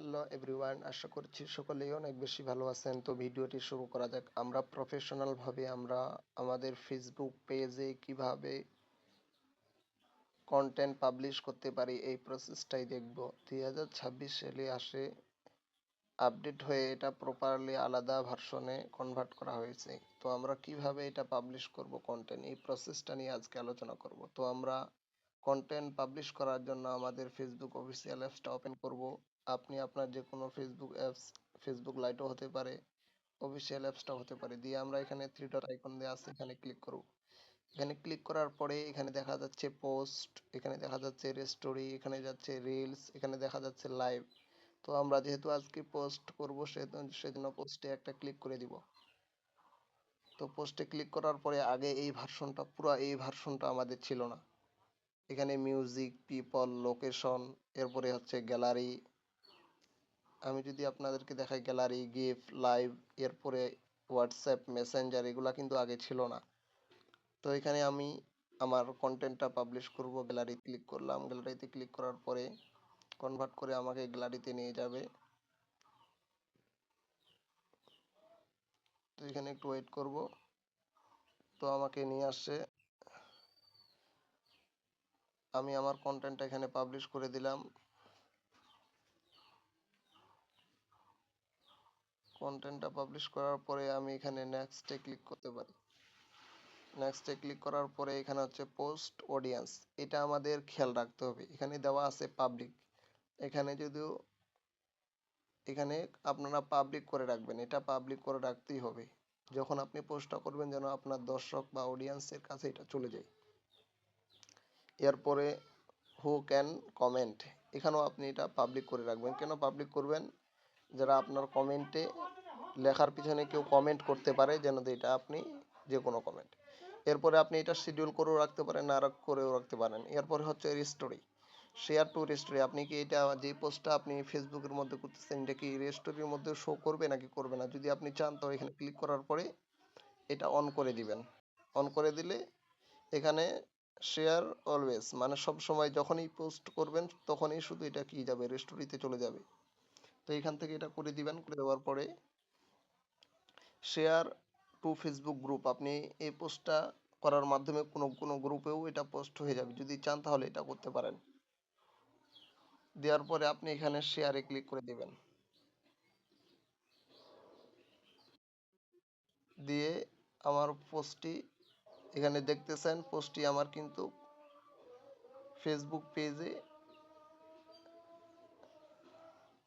Hello everyone, আশা করছি সকলেই অনেক বেশি ভালো আছেন। তো ভিডিওটি শুরু করা যাক। আমরা প্রফেশনাল ভাবে আমাদের ফেসবুক পেজে কিভাবে কন্টেন্ট পাবলিশ করতে পারি এই প্রসেসটাই দেখব। 2026 সালে আসে আপডেট হয়ে এটা প্রপারলি আলাদা ভার্সনে কনভার্ট করা হয়েছে। তো আমরা কিভাবে এটা পাবলিশ করব কন্টেন্ট, এই প্রসেসটা নিয়ে আজকে আলোচনা করব। তো আমরা কন্টেন্ট পাবলিশ করার জন্য আমাদের ফেসবুক অফিসিয়াল অ্যাপসটা ওপেন করব। আপনি আপনার যে কোনো ফেসবুক অ্যাপস, ফেসবুক লাইটও হতে পারে, অফিসিয়াল অ্যাপসটাও হতে পারে, দিয়ে আমরা এখানে থ্রি ডট আইকন দেওয়া আছে, এখানে ক্লিক করব। এখানে ক্লিক করার পরে এখানে দেখা যাচ্ছে পোস্ট, এখানে দেখা যাচ্ছে স্টোরি, এখানে যাচ্ছে রিলস, এখানে দেখা যাচ্ছে লাইভ। তো আমরা যেহেতু আজকে পোস্ট করব সেজন্য পোস্টে একটা ক্লিক করে দিব। তো পোস্টে ক্লিক করার পরে আগে এই ভার্সনটা আমাদের ছিল না। এখানে মিউজিক, পিপল, লোকেশন, এরপরে হচ্ছে গ্যালারি। আমি যদি আপনাদেরকে দেখাই গ্যালারি, গিফট, লাইভ, এরপরে হোয়াটসঅ্যাপ, মেসেঞ্জার, এগুলা কিন্তু আগে ছিল না। তো এখানে আমি আমার কন্টেন্টটা পাবলিশ করব। গ্যালারি ক্লিক করলাম, গ্যালারিতে ক্লিক করার পরে কনভার্ট করে আমাকে গ্যালারিতে নিয়ে যাবে। তো এখানে একটু ওয়েট করব। তো আমাকে নিয়ে আসছে, আমি আমার কন্টেন্টটা এখানে পাবলিশ করে দিলাম। কন্টেন্টটা পাবলিশ করার পরে আমি এখানে নেক্সটে ক্লিক করতে পারি। নেক্সটে ক্লিক করার পরে এখানে হচ্ছে পোস্ট অডিয়েন্স, এটা আমাদের খেয়াল রাখতে হবে। এখানে দেওয়া আছে পাবলিক, এখানে যদিও এখানে আপনারা পাবলিক করে রাখবেন, এটা পাবলিক করে রাখতেই হবে। যখন আপনি পোস্টটা করবেন যেন আপনার দর্শক বা অডিয়েন্সের কাছে এটা চলে যায়। এরপরে হু ক্যান কমেন্ট, এখানেও আপনি এটা পাবলিক করে রাখবেন। কেন পাবলিক করবেন? যারা আপনার কমেন্টে লেখার পিছনে কেউ কমেন্ট করতে পারে, যেন এটা আপনি যে কোনো কমেন্ট। এরপরে আপনি এটা শিডিউল করেও রাখতে পারেন, না করেও রাখতে পারেন। এরপরে হচ্ছে রিস্টোরি, শেয়ার টু রেস্টোরি। আপনি কি এটা যে পোস্টটা আপনি ফেসবুকের মধ্যে করতেছেন এটা কি রেস্টোরির মধ্যে শো করবে নাকি করবে না? যদি আপনি চান তো এখানে ক্লিক করার পরে এটা অন করে দিবেন। অন করে দিলে এখানে শেয়ার অলওয়েজ, মানে সব সময় যখনই পোস্ট করবেন তখনই শুধু এটা কি যাবে, রেস্টোরিতে চলে যাবে। তো এখান থেকে এটা করে দিবেন। করে দেওয়ার পরে শেয়ার টু ফেসবুক গ্রুপ, আপনি এই পোস্টটা করার মাধ্যমে কোনো কোনো গ্রুপেও এটা পোস্ট হয়ে যাবে। যদি চান তাহলে এটা করতে পারেন। দেওয়ার পরে আপনি এখানে শেয়ারে ক্লিক করে দিবেন। দিয়ে আমার পোস্টটি এখানে দেখতেছেন, পোস্টটি আমার কিন্তু ফেসবুক পেজে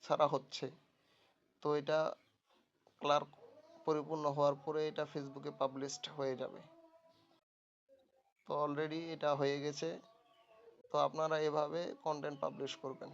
ছাড়া হচ্ছে। তো এটা ক্লার্ক পরিপূর্ণ হওয়ার পরে এটা ফেসবুকে পাবলিশড হয়ে যাবে। তো অলরেডি এটা হয়ে গেছে। তো আপনারা এভাবে কন্টেন্ট পাবলিশ করবেন।